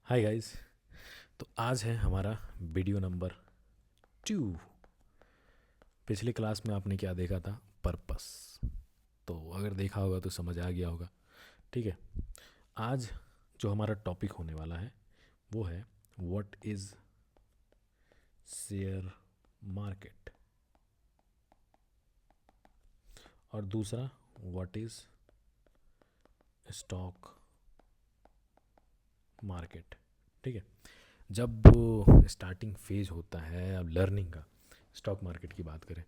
Hi guys. तो आज है हमारा वीडियो नंबर 2। पिछले क्लास में आपने क्या देखा था? पर्पस। तो अगर देखा होगा तो समझ आ गया होगा। ठीक है। आज जो हमारा टॉपिक होने वाला है वो है व्हाट इज़ शेयर मार्केट, और दूसरा व्हाट इज़ स्टॉक मार्केट। ठीक है। जब स्टार्टिंग फेज होता है अब लर्निंग का, स्टॉक मार्केट की बात करें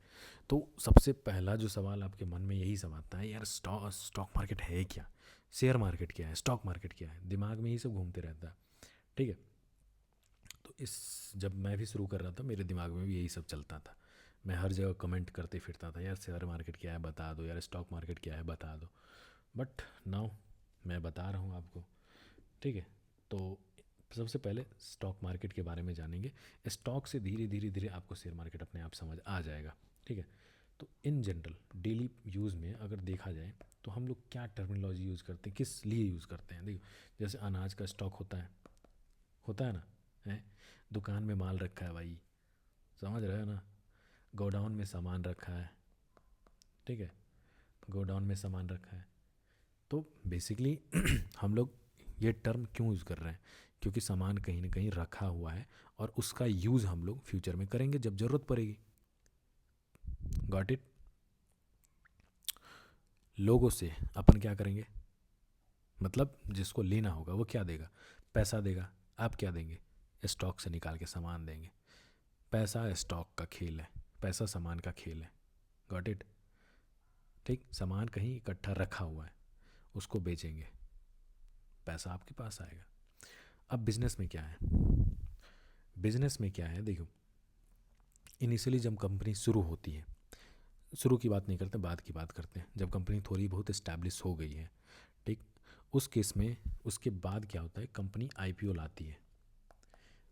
तो सबसे पहला जो सवाल आपके मन में यही सब आता है, यार स्टॉक मार्केट है क्या, शेयर मार्केट क्या है, स्टॉक मार्केट क्या है। दिमाग में यही सब घूमते रहता है। ठीक है। तो इस जब मैं भी शुरू कर रहा था मेरे दिमाग में भी यही सब चलता था। मैं हर जगह कमेंट करते फिरता था, यार शेयर मार्केट क्या है बता दो, यार स्टॉक मार्केट क्या है बता दो। बट नाउ मैं बता रहा हूँ आपको। ठीक है। तो सबसे पहले स्टॉक मार्केट के बारे में जानेंगे। स्टॉक से धीरे धीरे धीरे आपको शेयर मार्केट अपने आप समझ आ जाएगा। ठीक है। तो इन जनरल डेली यूज़ में अगर देखा जाए तो हम लोग क्या टर्मिनोलॉजी यूज़ करते हैं, किस लिए यूज़ करते हैं। देखो, जैसे अनाज का स्टॉक होता है ना, है। दुकान में माल रखा है भाई, समझ रहे हो ना। गोडाउन में सामान रखा है। ठीक है। गोडाउन में सामान रखा है। तो बेसिकली हम लोग ये टर्म क्यों यूज़ कर रहे हैं? क्योंकि सामान कहीं ना कहीं रखा हुआ है और उसका यूज़ हम लोग फ्यूचर में करेंगे जब ज़रूरत पड़ेगी। Got it. लोगों से अपन क्या करेंगे, मतलब जिसको लेना होगा वो क्या देगा? पैसा देगा। आप क्या देंगे? स्टॉक से निकाल के सामान देंगे। पैसा स्टॉक का खेल है, पैसा सामान का खेल है। Got it. ठीक। सामान कहीं इकट्ठा रखा हुआ है, उसको बेचेंगे, पैसा आपके पास आएगा। अब बिजनेस में क्या है? बिजनेस में क्या है, देखो, इनिशियली जब कंपनी शुरू होती है, शुरू की बात नहीं करते, बाद की बात करते हैं, जब कंपनी थोड़ी बहुत इस्टेब्लिश हो गई है। ठीक। उस केस में उसके बाद क्या होता है, कंपनी आईपीओ लाती है।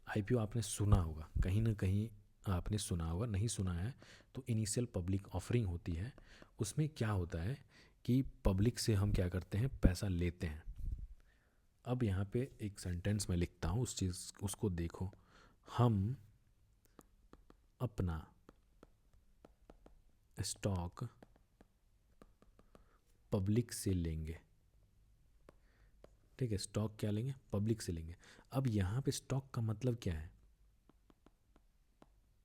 आईपीओ आपने सुना होगा, कहीं ना कहीं आपने सुना होगा, नहीं सुना है तो इनिशियल पब्लिक ऑफरिंग होती है। उसमें क्या होता है कि पब्लिक से हम क्या करते हैं, पैसा लेते हैं। अब यहाँ पे एक सेंटेंस में लिखता हूँ, उस चीज़ उसको देखो। हम अपना स्टॉक पब्लिक से लेंगे। ठीक है। स्टॉक क्या लेंगे? पब्लिक से लेंगे। अब यहाँ पे स्टॉक का मतलब क्या है?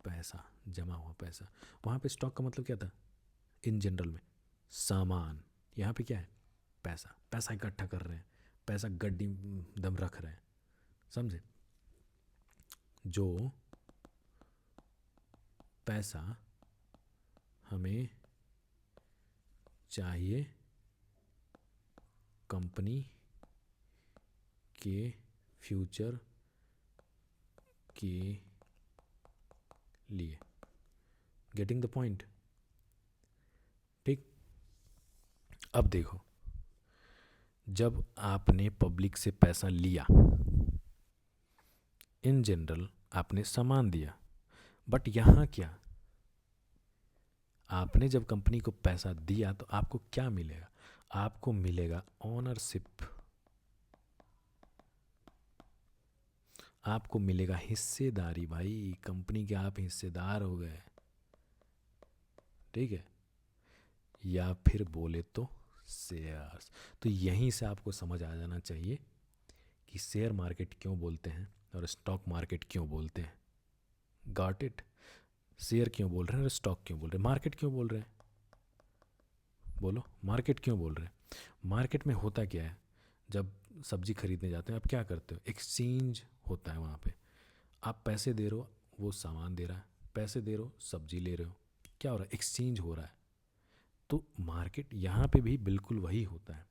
पैसा, जमा हुआ पैसा। वहाँ पे स्टॉक का मतलब क्या था इन जनरल में? सामान। यहाँ पे क्या है? पैसा। पैसा इकट्ठा कर रहे हैं, पैसा गड्डी दम रख रहे हैं। समझे? जो पैसा हमें चाहिए कंपनी के फ्यूचर के लिए। Getting the point? ठीक। अब देखो, जब आपने पब्लिक से पैसा लिया, इन जनरल आपने सामान दिया, बट यहाँ क्या, आपने जब कंपनी को पैसा दिया तो आपको क्या मिलेगा? आपको मिलेगा ओनरशिप, आपको मिलेगा हिस्सेदारी। भाई कंपनी के आप हिस्सेदार हो गए। ठीक है। या फिर बोले तो शेयर्स। तो यहीं से आपको समझ आ जाना चाहिए कि शेयर मार्केट क्यों बोलते हैं और स्टॉक मार्केट क्यों बोलते हैं। Got it. शेयर क्यों बोल रहे हैं और स्टॉक क्यों बोल रहे हैं, मार्केट क्यों बोल रहे हैं? बोलो, मार्केट क्यों बोल रहे हैं? मार्केट में होता क्या है, जब सब्जी खरीदने जाते हैं आप क्या करते हो? एक्सचेंज होता है वहाँ पे। आप पैसे दे रहे हो, वो सामान दे रहा है, पैसे दे रहे हो, सब्जी ले रहे हो। क्या हो रहा है? एक्सचेंज हो रहा है। तो मार्केट यहाँ पे भी बिल्कुल वही होता है।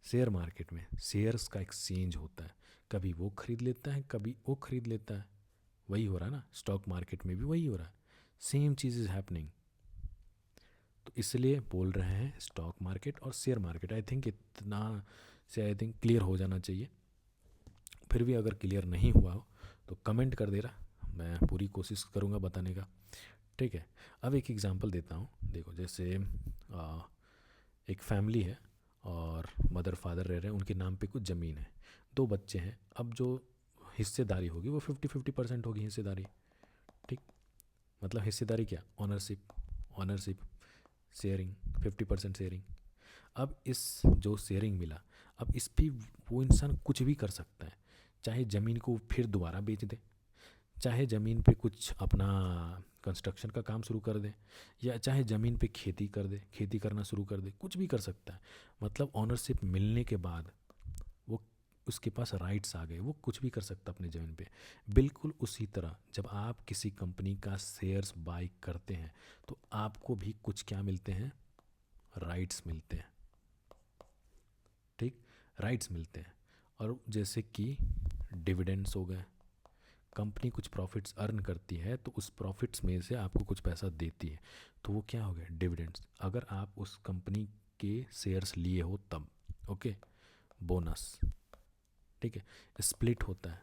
शेयर मार्केट में शेयर्स का एक्सचेंज होता है, कभी वो खरीद लेता है कभी वो खरीद लेता है। वही हो रहा है ना, स्टॉक मार्केट में भी वही हो रहा है। Same cheese is happening. तो इसलिए बोल रहे हैं स्टॉक मार्केट और शेयर मार्केट। आई थिंक इतना से आई थिंक क्लियर हो जाना चाहिए। फिर भी अगर क्लियर नहीं हुआ हो तो कमेंट कर दे रहा, मैं पूरी कोशिश करूँगा बताने का। ठीक है। अब एक एग्जांपल देता हूँ। देखो, जैसे एक फैमिली है और मदर फादर रह रहे हैं, उनके नाम पे कुछ ज़मीन है। दो बच्चे हैं, अब जो हिस्सेदारी होगी वो 50-50% होगी हिस्सेदारी, ठीक। मतलब हिस्सेदारी क्या, ऑनरशिप, ऑनरशिप शेयरिंग, 50% शेयरिंग। अब इस जो शेयरिंग मिला, अब इस पर वो इंसान कुछ भी कर सकता है, चाहे ज़मीन को फिर दोबारा बेच दे, चाहे ज़मीन पे कुछ अपना कंस्ट्रक्शन का काम शुरू कर दे, या चाहे ज़मीन पे खेती कर दे, खेती करना शुरू कर दे, कुछ भी कर सकता है। मतलब ऑनरशिप मिलने के बाद वो उसके पास राइट्स आ गए, वो कुछ भी कर सकता है अपनी ज़मीन पे। बिल्कुल उसी तरह जब आप किसी कंपनी का शेयर्स बाई करते हैं तो आपको भी कुछ क्या मिलते हैं, राइट्स मिलते हैं, ठीक, राइट्स मिलते हैं। और जैसे कि डिविडेंड्स हो गए, कंपनी कुछ प्रॉफिट्स अर्न करती है तो उस प्रॉफिट्स में से आपको कुछ पैसा देती है, तो वो क्या हो गया, डिविडेंड्स। अगर आप उस कंपनी के शेयर्स लिए हो तब, ओके। बोनस, ठीक है। स्प्लिट होता है,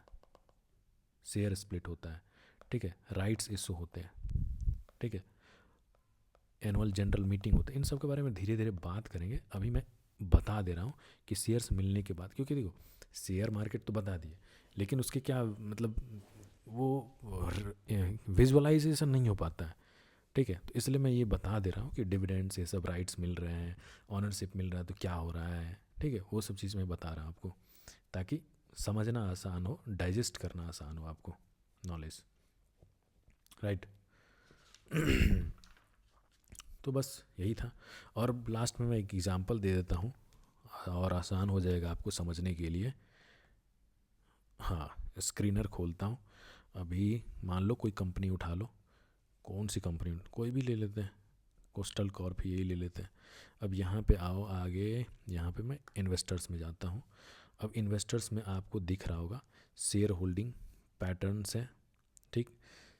शेयर स्प्लिट होता है, ठीक है। राइट्स इशू होते हैं, ठीक है। एनुअल जनरल मीटिंग होता है। इन सब के बारे में धीरे धीरे बात करेंगे, अभी मैं बता दे रहा हूँ कि शेयर्स मिलने के बाद, क्योंकि देखो शेयर मार्केट तो बता दिए, लेकिन उसके क्या मतलब वो विजुअलाइजेशन नहीं हो पाता है, ठीक है। तो इसलिए मैं ये बता दे रहा हूँ कि डिविडेंड्स, ये सब राइट्स मिल रहे हैं, ऑनरशिप मिल रहा है तो क्या हो रहा है, ठीक है। वो सब चीज़ मैं बता रहा हूँ आपको, ताकि समझना आसान हो, डाइजेस्ट करना आसान हो आपको नॉलेज, राइट। तो बस यही था। और लास्ट में मैं एक एग्ज़ाम्पल दे देता हूँ और आसान हो जाएगा आपको समझने के लिए। हाँ, स्क्रीनर खोलता हूँ। अभी मान लो कोई कंपनी उठा लो, कौन सी कंपनी, कोई भी ले लेते हैं, कोस्टल कॉर्प यही ले लेते हैं। अब यहाँ पे आओ आगे, यहाँ पे मैं इन्वेस्टर्स में जाता हूँ। अब इन्वेस्टर्स में आपको दिख रहा होगा शेयर होल्डिंग पैटर्न्स है, ठीक,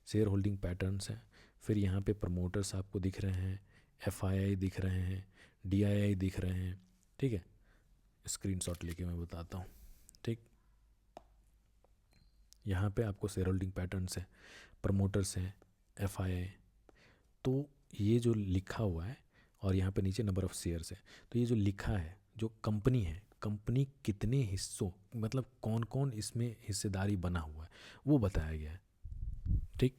शेयर होल्डिंग पैटर्न्स हैं। फिर यहाँ पे प्रमोटर्स आपको दिख रहे हैं, एफआईआई दिख रहे हैं, डीआईआई दिख रहे हैं, ठीक है। स्क्रीनशॉट लेके मैं बताता हूँ, ठीक। यहाँ पे आपको शेयर होल्डिंग पैटर्न्स है, प्रमोटर्स हैं, एफआईआई। तो ये जो लिखा हुआ है और यहाँ पे नीचे नंबर ऑफ़ शेयर्स है, तो ये जो लिखा है जो कंपनी है, कंपनी कितने हिस्सों, मतलब कौन कौन इसमें हिस्सेदारी बना हुआ है वो बताया गया है, ठीक।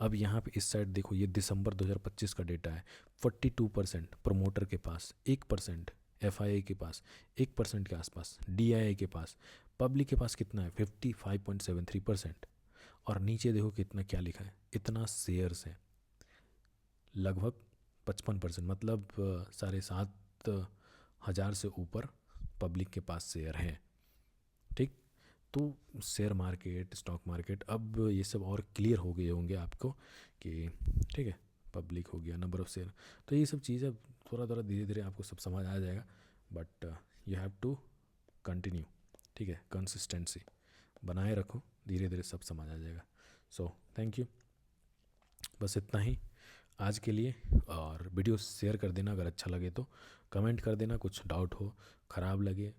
अब यहाँ पे इस साइड देखो, ये दिसंबर 2025 का डेटा है। 42% प्रमोटर के पास, 1% एफआईआई के पास, 1% के आसपास डीआईआई के पास, पब्लिक के पास कितना है 55.73%। और नीचे देखो कितना क्या लिखा है, इतना शेयर्स है, लगभग 55%, मतलब 7,500 से ऊपर पब्लिक के पास शेयर हैं, ठीक। तो शेयर मार्केट, स्टॉक मार्केट, अब ये सब और क्लियर हो गए होंगे आपको कि, ठीक है, पब्लिक हो गया, नंबर ऑफ़ शेयर, तो ये सब चीज़ें थोड़ा थोड़ा धीरे धीरे आपको सब समझ आ जाएगा। But you have to continue, ठीक है, कंसिस्टेंसी बनाए रखो, धीरे धीरे सब समझ आ जाएगा। सो थैंक यू, बस इतना ही आज के लिए। और वीडियो शेयर कर देना अगर अच्छा लगे तो, कमेंट कर देना, कुछ डाउट हो, ख़राब लगे,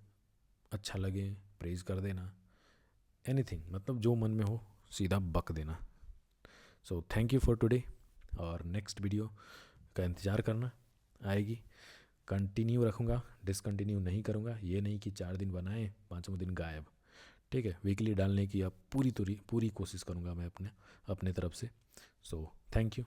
अच्छा लगे, प्रेज़ कर देना, एनीथिंग, मतलब जो मन में हो सीधा बक देना। So thank you for today, और नेक्स्ट वीडियो का इंतज़ार करना, आएगी। कंटिन्यू रखूँगा, डिसकंटिन्यू नहीं करूँगा, ये नहीं कि 4 दिन बनाए 5वें दिन गायब, ठीक है। वीकली डालने की अब पूरी कोशिश करूँगा मैं अपने तरफ से। So thank you.